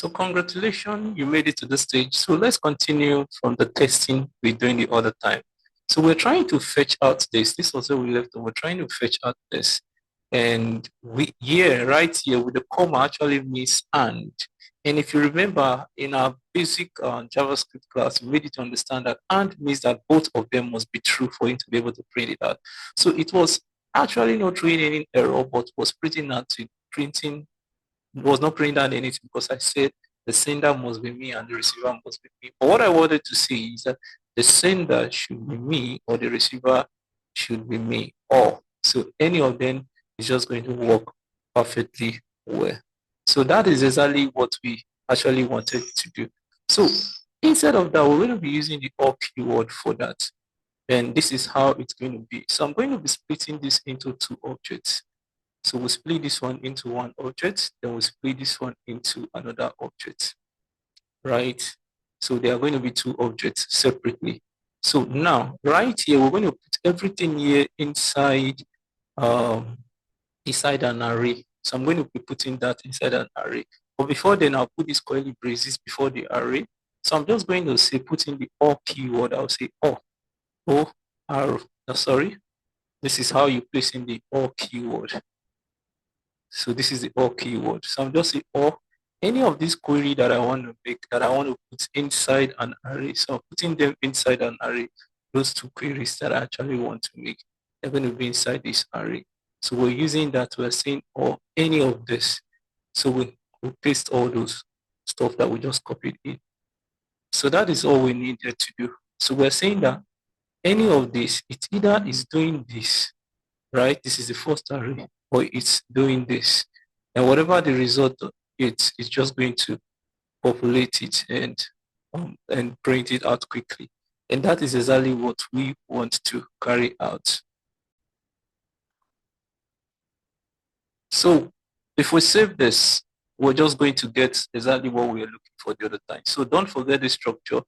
So congratulations, you made it to the stage. So let's continue from the testing we're doing the other time. So we're trying to fetch out this. This was where we left. We're trying to fetch out this. And right here with the comma actually means and. And if you remember in our basic JavaScript class, we made it to understand that and means that both of them must be true for you to be able to print it out. So it was actually not throwing any error, but was printing was not printing out anything because I said the sender must be me and the receiver must be me. But what I wanted to say is that the sender should be me or the receiver should be me. Or so any of them is just going to work perfectly well. So that is exactly what we actually wanted to do. So instead of that, we're going to be using the or keyword for that. And this is how it's going to be. So I'm going to be splitting this into two objects. So we'll split this one into one object, then we'll split this one into another object, right? So they are going to be two objects separately. So now, right here, we're going to put everything here inside an array. So I'm going to be putting that inside an array. But before then, I'll put these curly braces before the array. So I'm just going to say, put in the or keyword. I'll say or, sorry. This is how you place in the or keyword. So this is the or keyword. So I'm just saying or any of these query that I want to make, that I want to put inside an array. So I'm putting them inside an array. Those two queries that I actually want to make, they're going to be inside this array. So we're using that, we're saying or any of this. So we paste all those stuff that we just copied in. So that is all we needed to do. So we're saying that any of this, it either is doing this, right? This is the first array, or it's doing this. And whatever the result it's just going to populate it and print it out quickly. And that is exactly what we want to carry out. So if we save this, we're just going to get exactly what we are looking for the other time. So don't forget the structure.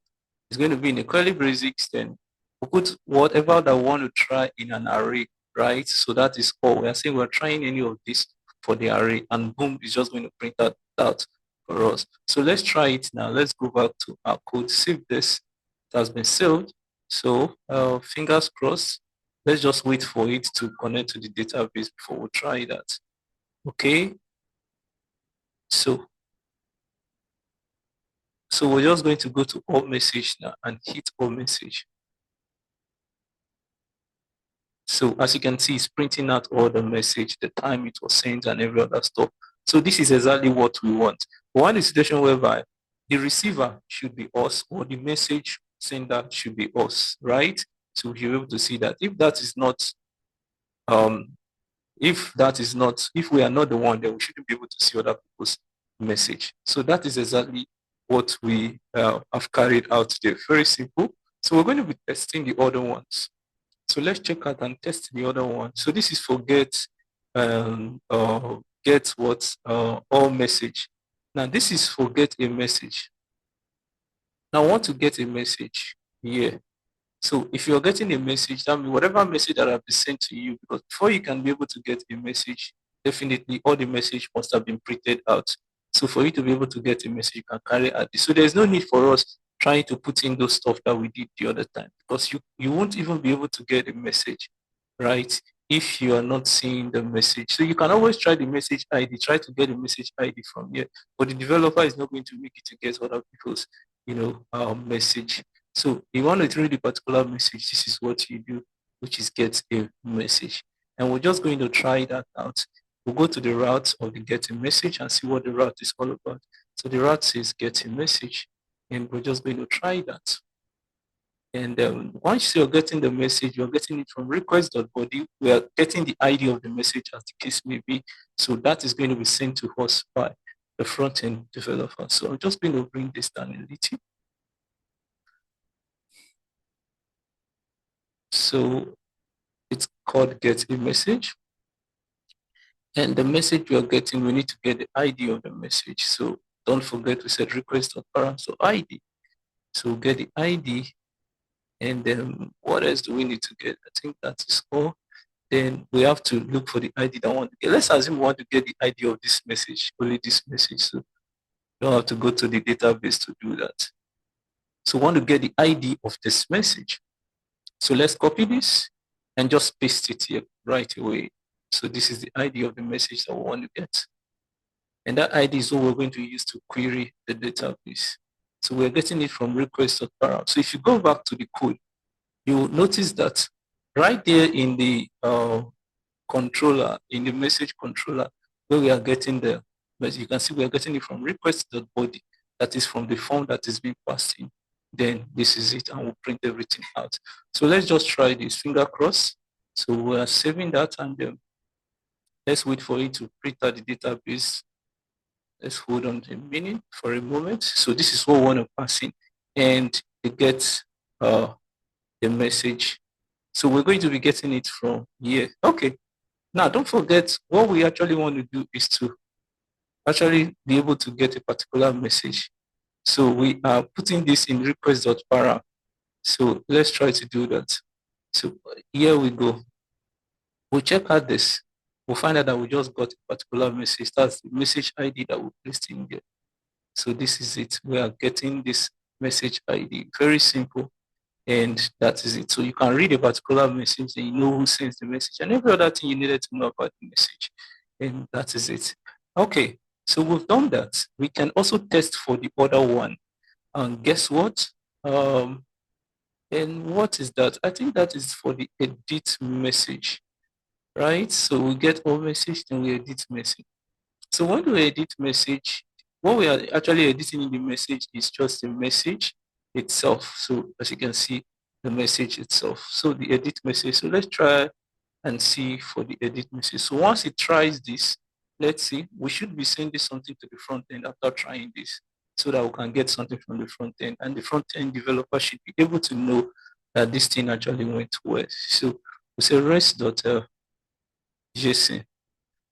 It's going to be in a curly braces, then we'll put whatever that we want to try in an array, right? So that is all. We are saying we're trying any of this for the array, and boom, it's just going to print that out for us. So let's try it now. Let's go back to our code, save this. It has been saved. So fingers crossed. Let's just wait for it to connect to the database before we try that. Okay. So we're just going to go to all message now and hit all message. So as you can see, it's printing out all the message, the time it was sent and every other stuff. So this is exactly what we want. We want a situation whereby the receiver should be us or the message sender should be us, right? So you're able to see that. If that is not, if we are not the one, then we shouldn't be able to see other people's message. So that is exactly what we have carried out today. Very simple. So we're going to be testing the other ones. So let's check out and test the other one. So this is for get all message. Now this is for get a message. Now I want to get a message here. So if you're getting a message, that means whatever message that have been sent to you, because before you can be able to get a message, definitely all the message must have been printed out. So for you to be able to get a message, you can carry out this. So there's no need for us trying to put in those stuff that we did the other time, because you won't even be able to get a message, right, if you are not seeing the message. So you can always try the message ID, try to get a message ID from here, but the developer is not going to make it to get other people's, message. So you want to read a particular message, this is what you do, which is get a message. And we're just going to try that out. We'll go to the route of the get a message and see what the route is all about. So the route says get a message, and we're just going to try that. And once you're getting the message, you're getting it from request.body. We are getting the ID of the message as the case may be. So that is going to be sent to us by the front-end developer. So I'm just going to bring this down a little. So it's called get a message. And the message we are getting, we need to get the ID of the message. So don't forget to set request.params so ID. So we'll get the ID. And then what else do we need to get? I think that is all. Then we have to look for the ID that we want to get. Let's assume we want to get the ID of this message, only this message. So You don't have to go to the database to do that. So we want to get the ID of this message. So let's copy this and just paste it here right away. So this is the ID of the message that we want to get. And that ID is what we're going to use to query the database. So we're getting it from request.parallel. So if you go back to the code, you will notice that right there in the controller, in the message controller, where we are getting the message, you can see we are getting it from request.body, that is from the form that is being passed in. Then this is it, and we'll print everything out. So let's just try this, finger crossed. So we are saving that, and let's wait for it to print out the database. Let's hold on a minute for a moment. So this is what we want to pass in, and it gets the message. So we're going to be getting it from here. Okay. Now, don't forget, what we actually want to do is to actually be able to get a particular message. So we are putting this in request.para. So let's try to do that. So here we go. We'll check out this. We'll find out that we just got a particular message. That's the message ID that we placed in there. So this is it. We are getting this message ID. Very simple. And that is it. So you can read a particular message and you know who sends the message and every other thing you needed to know about the message. And that is it. Okay, so we've done that. We can also test for the other one. And guess what? And what is that? I think that is for the edit message, right? So we get all message, then we edit message. So when we edit message, what we are actually editing in the message is just the message itself. So as you can see, the message itself. So the edit message. So let's try and see for the edit message. So once it tries this, let's see, we should be sending something to the front end after trying this so that we can get something from the front end. And the front end developer should be able to know that this thing actually went well. So we say rest.json.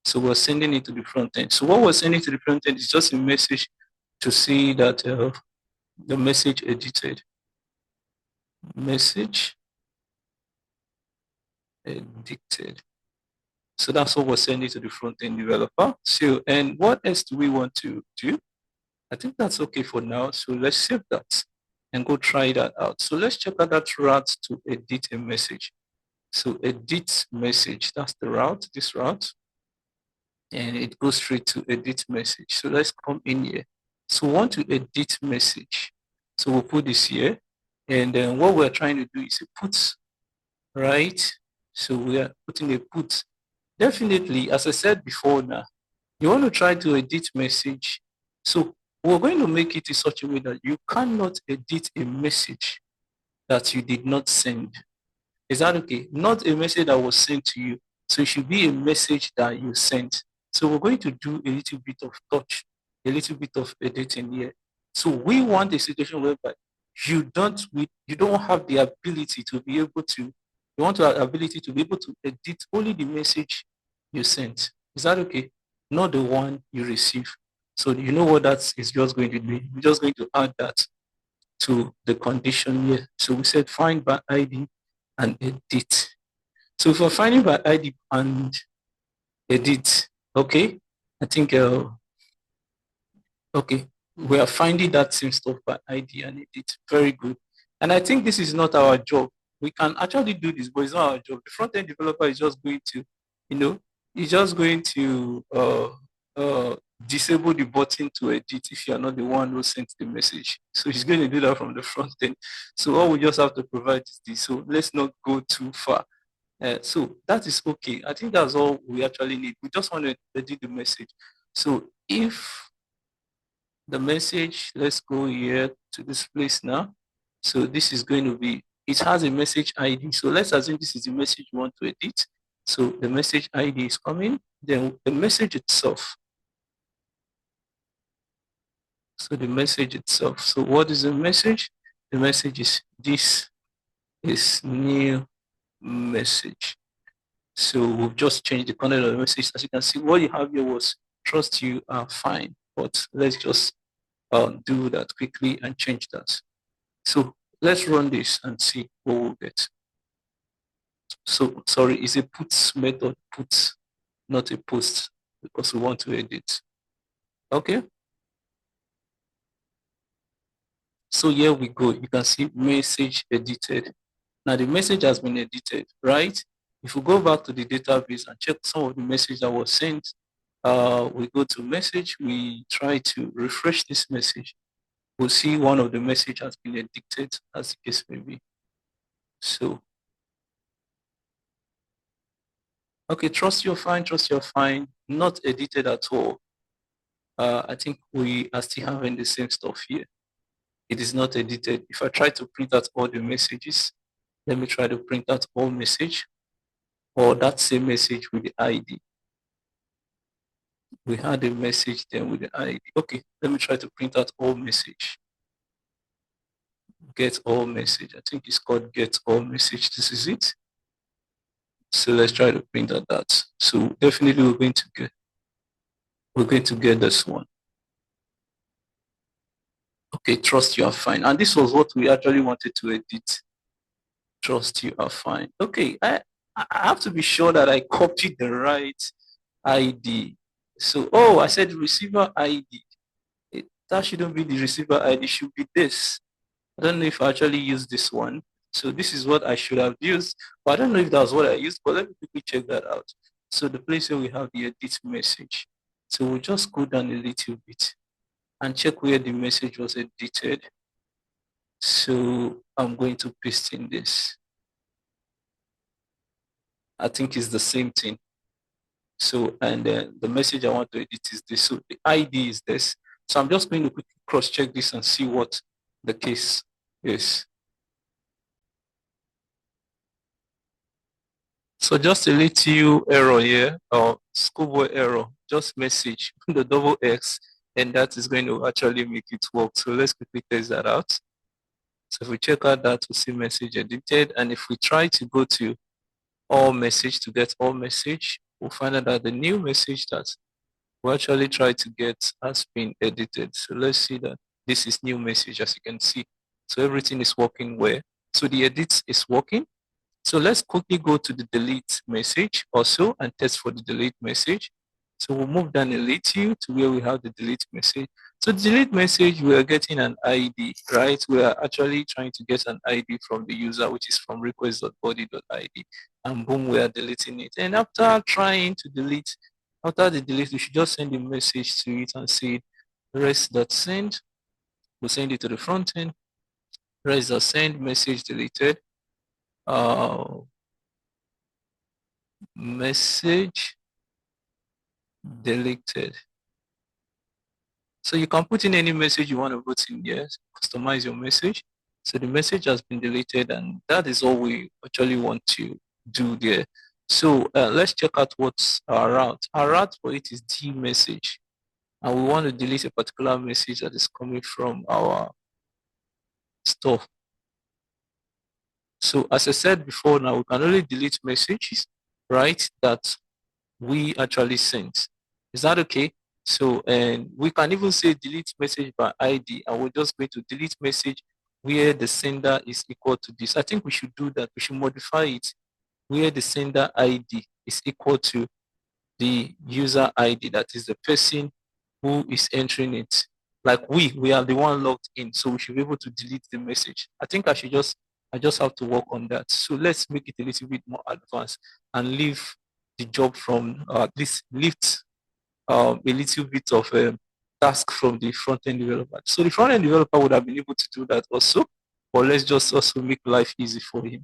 So we're sending it to the front end. So what we're sending to the front end is just a message to see that the message edited. Message edited. So that's what we're sending to the front end developer. So, and what else do we want to do? I think that's okay for now. So let's save that and go try that out. So let's check out that route to edit a message. So edit message, that's the route, this route. And it goes straight to edit message. So let's come in here. So we want to edit message. So we'll put this here. And then what we're trying to do is a put, right? So we are putting a put. Definitely, as I said before now, you want to try to edit message. So we're going to make it in such a way that you cannot edit a message that you did not send. Is that okay? Not a message that was sent to you. So it should be a message that you sent. So we're going to do a little bit of touch, a little bit of editing here. So we want a situation whereby you don't have the ability to be able to, you want to have the ability to be able to edit only the message you sent. Is that okay? Not the one you receive. So you know what that is just going to do? We're just going to add that to the condition here. So we said find by ID and edit. So if we're finding by ID and edit, okay, I think, okay, we are finding that same stuff by ID and edit. Very good. And I think this is not our job. We can actually do this, but it's not our job. The front-end developer is just going to, you know, he's just going to uh, disable the button to edit if you're not the one who sent the message. So he's going to do that from the front end. So all we just have to provide is this. So let's not go too far. So that is okay. I think that's all we actually need. We just want to edit the message. So if the message, let's go here to this place now. So this is going to be, it has a message ID. So let's assume this is the message you want to edit. So the message ID is coming, then the message itself. So the message itself. So what is the message? The message is this is new message. So we've just changed the content of the message. As you can see, what you have here was trust you are fine. But let's just do that quickly and change that. So let's run this and see what we'll get. So sorry, it's a puts method, puts, not a post, because we want to edit. Okay. So here we go. You can see message edited. Now the message has been edited, right? If we go back to the database and check some of the message that was sent, we go to message, we try to refresh this message. We'll see one of the message has been edited, as the case may be. So, okay, trust you're fine, not edited at all. I think we are still having the same stuff here. It is not edited. If I try to print out all the messages, let me try to print out all message or that same message with the ID. We had a message then with the ID. Okay, let me try to print out all message. Get all message. I think it's called get all message. This is it. So let's try to print out that. So definitely we're going to get this one. Okay, trust you are fine. And this was what we actually wanted to edit. Trust you are fine. Okay, I have to be sure that I copied the right ID. So, oh, I said receiver ID. That shouldn't be the receiver ID, should be this. I don't know if I actually used this one. So this is what I should have used, but I don't know if that was what I used, but let me quickly check that out. So the place where we have the edit message. So we'll just go down a little bit and check where the message was edited. So I'm going to paste in this. I think it's the same thing. So, and the message I want to edit is this. So the ID is this. So I'm just going to quickly cross-check this and see what the case is. So just a little error here, or schoolboy error, just message the double X, and that is going to actually make it work. So let's quickly test that out. So if we check out that, we see message edited. And if we try to go to all message to get all message, we'll find out that the new message that we actually try to get has been edited. So let's see that this is new message, as you can see. So everything is working well. So the edit is working. So let's quickly go to the delete message also and test for the delete message. So we'll move down a little to where we have the delete message. So the delete message, we are getting an ID, right? We are actually trying to get an ID from the user, which is from request.body.id. And boom, we are deleting it. And after trying to delete, after the delete, we should just send a message to it and say res.send. We'll send it to the front end. Res.send, message deleted. Message deleted. So you can put in any message you want to put in here, customize your message. So the message has been deleted, and that is all we actually want to do there. So let's check out what's our route. Our route for it is D message, and we want to delete a particular message that is coming from our store. So as I said before, now we can only delete messages, right, that we actually sent. Is that okay? So, and we can even say delete message by ID, and we're just going to delete message where the sender is equal to this. I think we should do that. We should modify it where the sender ID is equal to the user ID, that is the person who is entering it. Like we are the one logged in, so we should be able to delete the message. I think I just have to work on that. So let's make it a little bit more advanced and leave the job from this lift a little bit of a task from the front-end developer. So the front-end developer would have been able to do that also, but let's just also make life easy for him.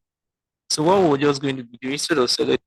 So what we're just going to be doing, instead of select